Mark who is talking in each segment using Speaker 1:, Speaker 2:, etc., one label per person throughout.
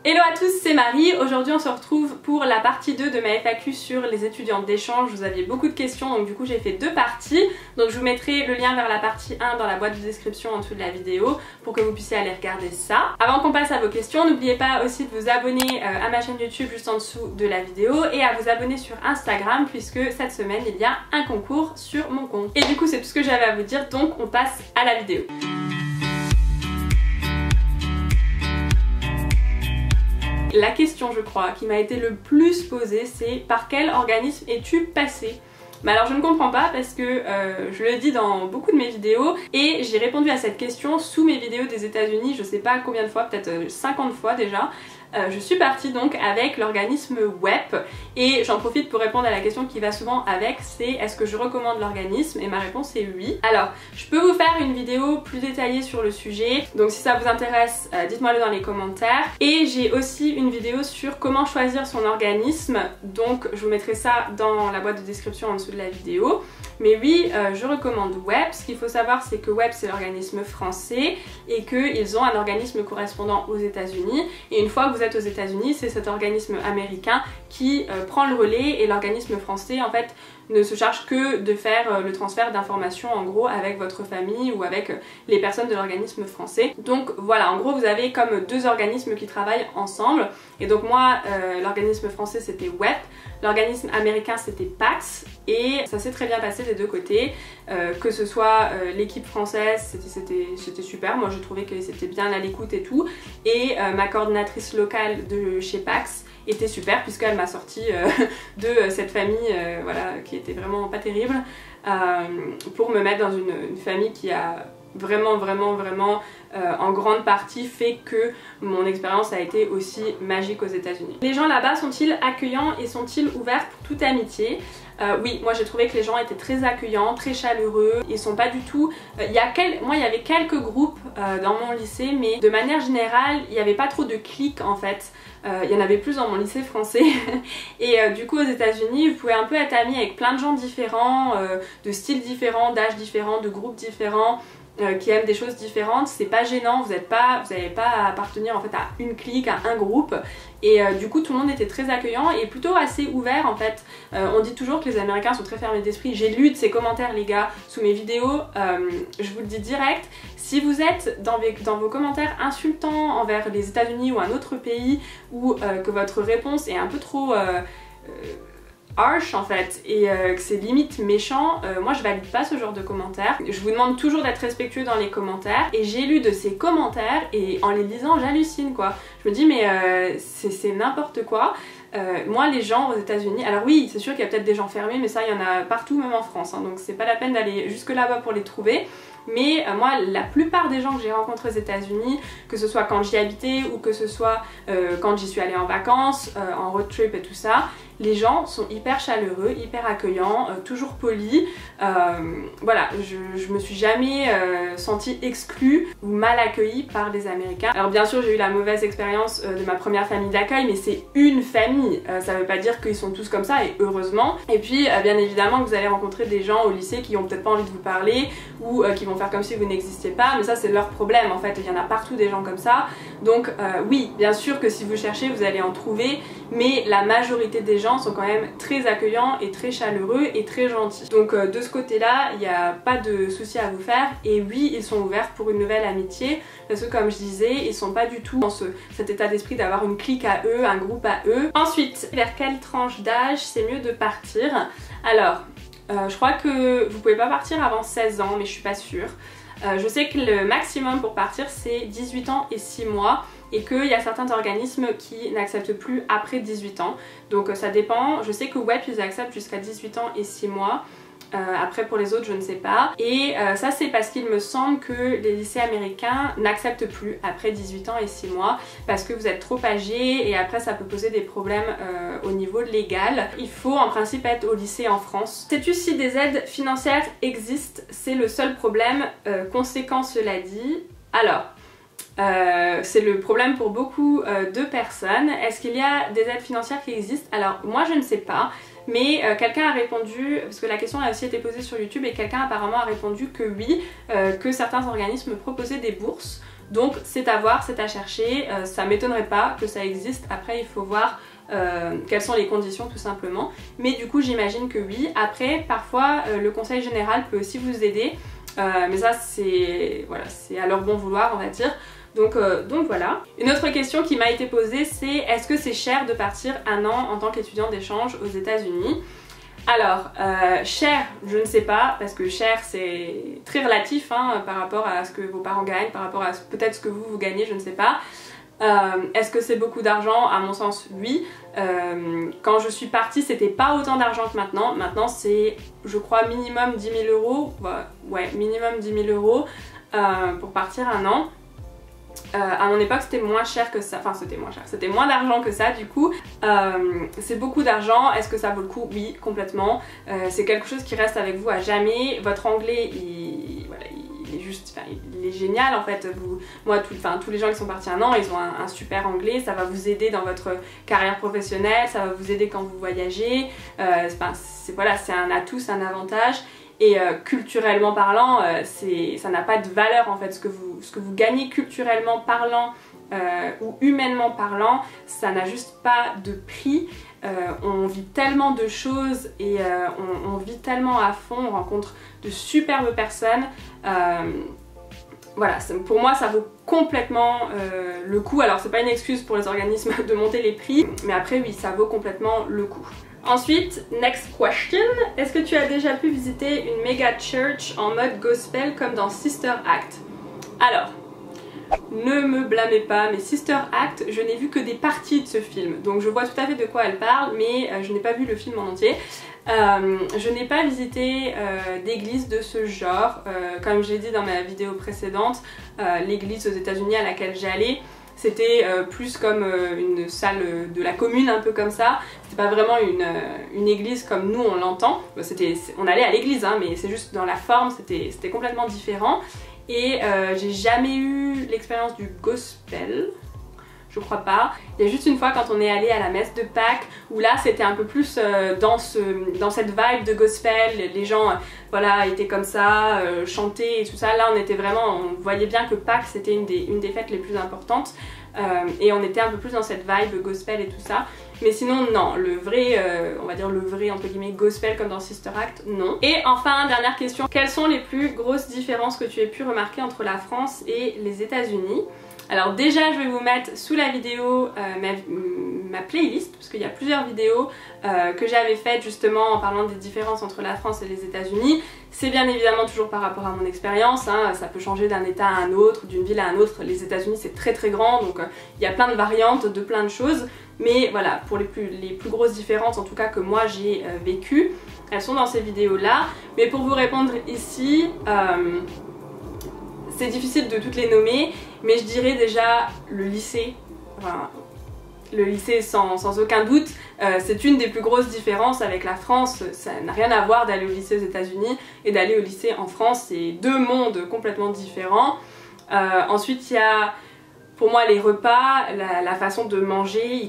Speaker 1: Hello à tous, c'est Marie. Aujourd'hui on se retrouve pour la partie 2 de ma FAQ sur les étudiantes d'échange. Vous aviez beaucoup de questions, donc du coup j'ai fait deux parties. Donc je vous mettrai le lien vers la partie 1 dans la boîte de description en dessous de la vidéo pour que vous puissiez aller regarder ça. Avant qu'on passe à vos questions, n'oubliez pas aussi de vous abonner à ma chaîne YouTube juste en dessous de la vidéo et à vous abonner sur Instagram puisque cette semaine il y a un concours sur mon compte. Et du coup c'est tout ce que j'avais à vous dire, donc on passe à la vidéo. La question, je crois, qui m'a été le plus posée, c'est par quel organisme es-tu passé? Mais alors je ne comprends pas parce que je le dis dans beaucoup de mes vidéos et j'ai répondu à cette question sous mes vidéos des États-Unis, je sais pas combien de fois, peut-être 50 fois déjà. Je suis partie donc avec l'organisme WEP et j'en profite pour répondre à la question qui va souvent avec, c'est est-ce que je recommande l'organisme? Et ma réponse est oui. Alors je peux vous faire une vidéo plus détaillée sur le sujet, donc si ça vous intéresse dites-moi le dans les commentaires. Et j'ai aussi une vidéo sur comment choisir son organisme, donc je vous mettrai ça dans la boîte de description en dessous de la vidéo. Mais oui, je recommande WEP. Ce qu'il faut savoir, c'est que WEP c'est l'organisme français et qu'ils ont un organisme correspondant aux États-Unis. Et une fois que vous êtes aux États-Unis, c'est cet organisme américain qui prend le relais et l'organisme français en fait ne se charge que de faire le transfert d'informations en gros avec votre famille ou avec les personnes de l'organisme français. Donc voilà, en gros vous avez comme deux organismes qui travaillent ensemble. Et donc moi, l'organisme français c'était WEP, l'organisme américain c'était PAX et ça s'est très bien passé des deux côtés. Que ce soit l'équipe française, c'était super, moi je trouvais que c'était bien à l'écoute et tout. Et ma coordinatrice locale de chez PAX était super puisqu'elle m'a sorti de cette famille voilà, qui était vraiment pas terrible pour me mettre dans une famille qui a vraiment en grande partie fait que mon expérience a été aussi magique aux États-Unis. Les gens là-bas sont-ils accueillants et sont-ils ouverts pour toute amitié? Oui, moi j'ai trouvé que les gens étaient très accueillants, très chaleureux. Ils sont pas du tout... Moi il y avait quelques groupes dans mon lycée, mais de manière générale il n'y avait pas trop de cliques en fait. Il y en avait plus dans mon lycée français et du coup aux États-Unis vous pouvez un peu être amis avec plein de gens différents, de styles différents, d'âges différents, de groupes différents, qui aiment des choses différentes. C'est pas gênant, vous n'avez pas à appartenir en fait à une clique, à un groupe. Et du coup tout le monde était très accueillant et plutôt assez ouvert en fait. On dit toujours que les Américains sont très fermés d'esprit. J'ai lu de ces commentaires les gars sous mes vidéos, je vous le dis direct. Si vous êtes dans vos commentaires insultants envers les États-Unis ou un autre pays, ou que votre réponse est un peu trop harsh en fait et que c'est limite méchant, moi je valide pas ce genre de commentaires. Je vous demande toujours d'être respectueux dans les commentaires et j'ai lu de ces commentaires et en les lisant j'hallucine quoi. Je me dis mais c'est n'importe quoi. Moi les gens aux États-Unis, alors oui c'est sûr qu'il y a peut-être des gens fermés mais ça il y en a partout même en France hein, donc c'est pas la peine d'aller jusque là-bas pour les trouver. Mais moi la plupart des gens que j'ai rencontrés aux États-Unis, que ce soit quand j'y habitais ou que ce soit quand j'y suis allée en vacances, en road trip et tout ça, les gens sont hyper chaleureux, hyper accueillants, toujours polis. Voilà, je me suis jamais sentie exclue ou mal accueillie par des Américains. Alors bien sûr j'ai eu la mauvaise expérience de ma première famille d'accueil, mais c'est une famille, ça veut pas dire qu'ils sont tous comme ça et heureusement. Et puis bien évidemment que vous allez rencontrer des gens au lycée qui ont peut-être pas envie de vous parler ou qui vont faire comme si vous n'existiez pas, mais ça c'est leur problème en fait, il y en a partout des gens comme ça. Donc oui, bien sûr que si vous cherchez vous allez en trouver, mais la majorité des gens sont quand même très accueillants et très chaleureux et très gentils. Donc de ce côté là il n'y a pas de souci à vous faire et oui ils sont ouverts pour une nouvelle amitié parce que comme je disais ils sont pas du tout dans cet état d'esprit d'avoir une clique à eux, un groupe à eux. Ensuite, vers quelle tranche d'âge c'est mieux de partir? Alors je crois que vous pouvez pas partir avant 16 ans mais je suis pas sûre. Je sais que le maximum pour partir c'est 18 ans et 6 mois et qu'il y a certains organismes qui n'acceptent plus après 18 ans. Donc ça dépend, je sais que WEP ils acceptent jusqu'à 18 ans et 6 mois. Après pour les autres je ne sais pas. Et ça c'est parce qu'il me semble que les lycées américains n'acceptent plus après 18 ans et 6 mois parce que vous êtes trop âgé et après ça peut poser des problèmes au niveau légal. Il faut en principe être au lycée en France. Sais-tu si des aides financières existent? C'est le seul problème. Conséquent cela dit. Alors c'est le problème pour beaucoup de personnes. Est-ce qu'il y a des aides financières qui existent? Alors moi je ne sais pas. Mais quelqu'un a répondu, parce que la question a aussi été posée sur YouTube et quelqu'un apparemment a répondu que oui, que certains organismes proposaient des bourses. Donc c'est à voir, c'est à chercher, ça m'étonnerait pas que ça existe. Après il faut voir quelles sont les conditions tout simplement. Mais du coup j'imagine que oui. Après parfois le conseil général peut aussi vous aider. Mais ça c'est voilà, c'est à leur bon vouloir on va dire. Donc voilà. Une autre question qui m'a été posée c'est est-ce que c'est cher de partir un an en tant qu'étudiant d'échange aux États-Unis? Alors, cher, je ne sais pas, parce que cher c'est très relatif hein, par rapport à ce que vos parents gagnent, par rapport à peut-être ce que vous gagnez, je ne sais pas. Est-ce que c'est beaucoup d'argent? À mon sens, oui. Quand je suis partie, c'était pas autant d'argent que maintenant. Maintenant, c'est, je crois, minimum 10 000 €. Ouais, minimum 10 000 € pour partir un an. À mon époque c'était moins cher que ça, enfin c'était moins cher, c'était moins d'argent que ça du coup. C'est beaucoup d'argent, est-ce que ça vaut le coup? Oui, complètement. C'est quelque chose qui reste avec vous à jamais. Votre anglais voilà, il est juste, enfin, il est génial en fait. Moi tous les gens qui sont partis un an, ils ont un super anglais, ça va vous aider dans votre carrière professionnelle, ça va vous aider quand vous voyagez. Voilà, c'est un atout, c'est un avantage. Et culturellement parlant, ça n'a pas de valeur en fait, ce que vous gagnez culturellement parlant ou humainement parlant, ça n'a juste pas de prix. On vit tellement de choses et on vit tellement à fond, on rencontre de superbes personnes. Voilà, pour moi ça vaut complètement le coup. Alors c'est pas une excuse pour les organismes de monter les prix, mais après oui, ça vaut complètement le coup. Ensuite, next question, est-ce que tu as déjà pu visiter une méga church en mode gospel comme dans Sister Act? Alors, ne me blâmez pas, mais Sister Act, je n'ai vu que des parties de ce film, donc je vois tout à fait de quoi elle parle, mais je n'ai pas vu le film en entier. Je n'ai pas visité d'église de ce genre, comme j'ai dit dans ma vidéo précédente, l'église aux États-Unis à laquelle j'allais, c'était plus comme une salle de la commune, un peu comme ça. C'était pas vraiment une église comme nous on l'entend. On allait à l'église, hein, mais c'est juste dans la forme, c'était complètement différent. Et j'ai jamais eu l'expérience du gospel. Je crois pas. Il y a juste une fois quand on est allé à la messe de Pâques où là c'était un peu plus dans cette vibe de gospel, les gens voilà, étaient comme ça, chantaient et tout ça. Là on voyait bien que Pâques c'était une des fêtes les plus importantes et on était un peu plus dans cette vibe gospel et tout ça. Mais sinon non, le vrai, on va dire le vrai entre guillemets gospel comme dans Sister Act, non. Et enfin, dernière question, quelles sont les plus grosses différences que tu aies pu remarquer entre la France et les États-Unis? Alors déjà je vais vous mettre sous la vidéo ma playlist parce qu'il y a plusieurs vidéos que j'avais faites justement en parlant des différences entre la France et les États-Unis. C'est bien évidemment toujours par rapport à mon expérience, hein, ça peut changer d'un état à un autre, d'une ville à un autre. Les États-Unis c'est très très grand donc il y a plein de variantes de plein de choses. Mais voilà, pour les plus grosses différences en tout cas que moi j'ai vécues, elles sont dans ces vidéos là. Mais pour vous répondre ici, c'est difficile de toutes les nommer, mais je dirais déjà le lycée. Enfin, le lycée sans aucun doute, c'est une des plus grosses différences avec la France. Ça n'a rien à voir d'aller au lycée aux États-Unis et d'aller au lycée en France, c'est deux mondes complètement différents. Ensuite il y a pour moi les repas, la façon de manger.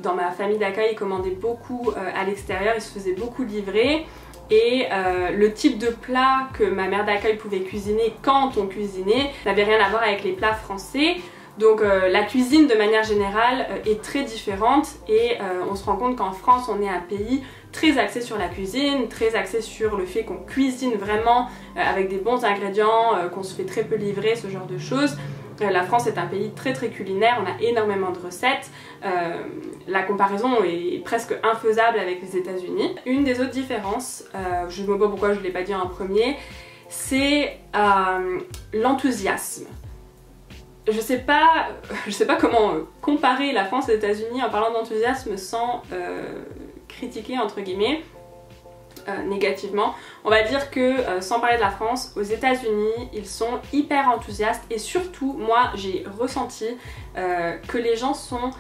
Speaker 1: Dans ma famille d'accueil ils commandaient beaucoup à l'extérieur, ils se faisaient beaucoup livrer. Et le type de plat que ma mère d'accueil pouvait cuisiner quand on cuisinait n'avait rien à voir avec les plats français. Donc la cuisine de manière générale est très différente et on se rend compte qu'en France on est un pays très axé sur la cuisine, très axé sur le fait qu'on cuisine vraiment avec des bons ingrédients, qu'on se fait très peu livrer, ce genre de choses. La France est un pays très très culinaire, on a énormément de recettes, la comparaison est presque infaisable avec les États-Unis. Une des autres différences, je ne sais pas pourquoi je ne l'ai pas dit en premier, c'est l'enthousiasme. Je sais pas comment comparer la France et les États-Unis en parlant d'enthousiasme sans critiquer entre guillemets. Négativement. On va dire que sans parler de la France, aux États-Unis ils sont hyper enthousiastes et surtout moi j'ai ressenti que les gens sont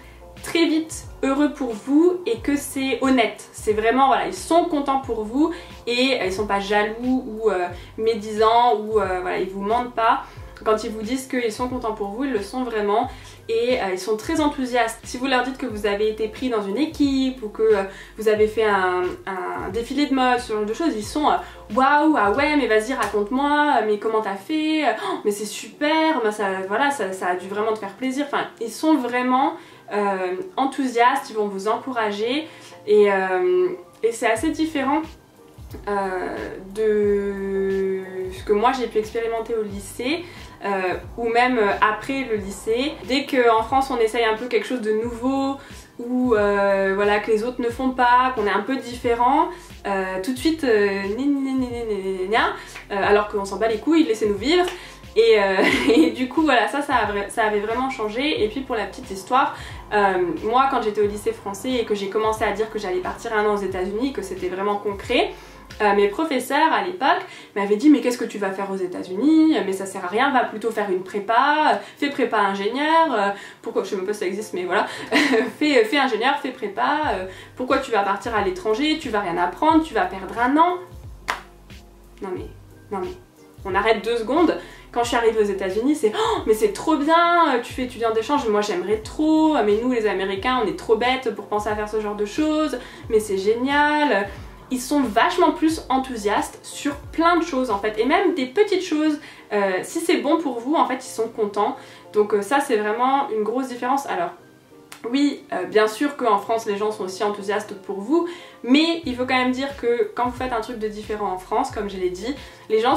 Speaker 1: très vite heureux pour vous et que c'est honnête. C'est vraiment voilà, ils sont contents pour vous et ils sont pas jaloux ou médisants ou voilà, ils vous mentent pas. Quand ils vous disent qu'ils sont contents pour vous, ils le sont vraiment. et ils sont très enthousiastes. Si vous leur dites que vous avez été pris dans une équipe ou que vous avez fait un défilé de mode, ce genre de choses, ils sont waouh, ah ouais mais vas-y raconte-moi, mais comment t'as fait, oh, mais c'est super, bah, ça, voilà, ça a dû vraiment te faire plaisir. Enfin, ils sont vraiment enthousiastes, ils vont vous encourager et c'est assez différent de ce que moi j'ai pu expérimenter au lycée ou même après le lycée. Dès qu'en France on essaye un peu quelque chose de nouveau ou voilà, que les autres ne font pas, qu'on est un peu différent, tout de suite alors qu'on s'en bat les couilles, laissez-nous vivre. Et du coup voilà, ça avait vraiment changé. Et puis pour la petite histoire, moi quand j'étais au lycée français et que j'ai commencé à dire que j'allais partir un an aux États-Unis, que c'était vraiment concret, mes professeurs à l'époque m'avaient dit mais qu'est-ce que tu vas faire aux États-Unis, mais ça sert à rien, va plutôt faire une prépa, fais prépa ingénieur, pourquoi, je sais même pas si ça existe mais voilà, fais ingénieur, fais prépa, pourquoi tu vas partir à l'étranger, tu vas rien apprendre, tu vas perdre un an. Non mais, on arrête 2 secondes. Quand je suis arrivée aux États-Unis, c'est oh, mais c'est trop bien, tu fais étudiant d'échange, moi j'aimerais trop, mais nous les Américains on est trop bêtes pour penser à faire ce genre de choses, mais c'est génial. Ils sont vachement plus enthousiastes sur plein de choses en fait, et même des petites choses, si c'est bon pour vous en fait ils sont contents. Donc ça c'est vraiment une grosse différence. Alors oui, bien sûr qu'en France les gens sont aussi enthousiastes pour vous, mais il faut quand même dire que quand vous faites un truc de différent en France, comme je l'ai dit, les gens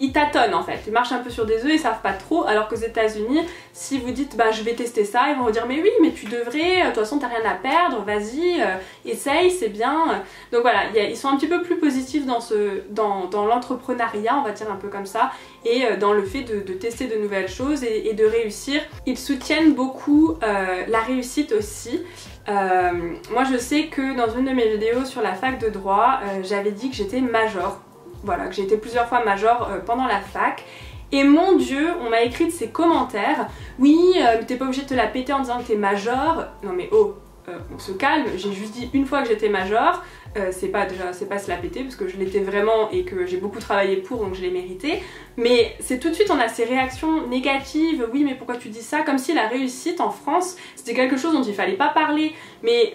Speaker 1: ils tâtonnent en fait, ils marchent un peu sur des œufs, ils savent pas trop, alors qu'aux États-Unis, si vous dites bah je vais tester ça, ils vont vous dire mais oui mais tu devrais, de toute façon t'as rien à perdre, vas-y, essaye, c'est bien. Donc voilà, ils sont un petit peu plus positifs dans l'entrepreneuriat, on va dire un peu comme ça, et dans le fait de tester de nouvelles choses et de réussir. Ils soutiennent beaucoup la réussite aussi. Moi je sais que dans une de mes vidéos sur la fac de droit, j'avais dit que j'étais major. Voilà, que j'ai été plusieurs fois major pendant la fac. Et mon dieu, on m'a écrit de ces commentaires. Oui, t'es pas obligé de te la péter en disant que t'es major. Non mais oh, on se calme. J'ai juste dit une fois que j'étais major. C'est pas se la péter parce que je l'étais vraiment et que j'ai beaucoup travaillé pour, donc je l'ai mérité. Mais c'est tout de suite on a ces réactions négatives. Oui mais pourquoi tu dis ça? Comme si la réussite en France c'était quelque chose dont il fallait pas parler. Mais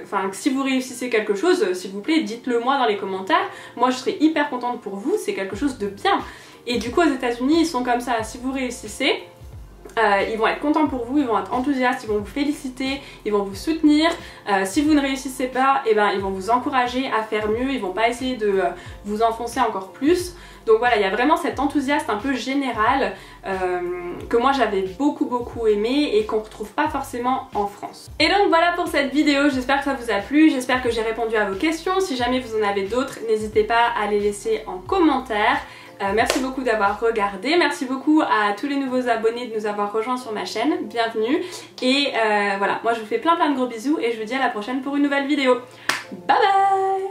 Speaker 1: enfin si vous réussissez quelque chose, s'il vous plaît dites-le moi dans les commentaires. Moi je serais hyper contente pour vous, c'est quelque chose de bien. Et du coup aux États-Unis ils sont comme ça, si vous réussissez, ils vont être contents pour vous, ils vont être enthousiastes, ils vont vous féliciter, ils vont vous soutenir. Si vous ne réussissez pas, eh ben, ils vont vous encourager à faire mieux, ils vont pas essayer de vous enfoncer encore plus. Donc voilà, il y a vraiment cet enthousiasme un peu général que moi j'avais beaucoup aimé et qu'on retrouve pas forcément en France. Et donc voilà pour cette vidéo, j'espère que ça vous a plu, j'espère que j'ai répondu à vos questions. Si jamais vous en avez d'autres, n'hésitez pas à les laisser en commentaire. Merci beaucoup d'avoir regardé, merci beaucoup à tous les nouveaux abonnés de nous avoir rejoints sur ma chaîne, bienvenue. Et voilà, moi je vous fais plein de gros bisous et je vous dis à la prochaine pour une nouvelle vidéo. Bye bye!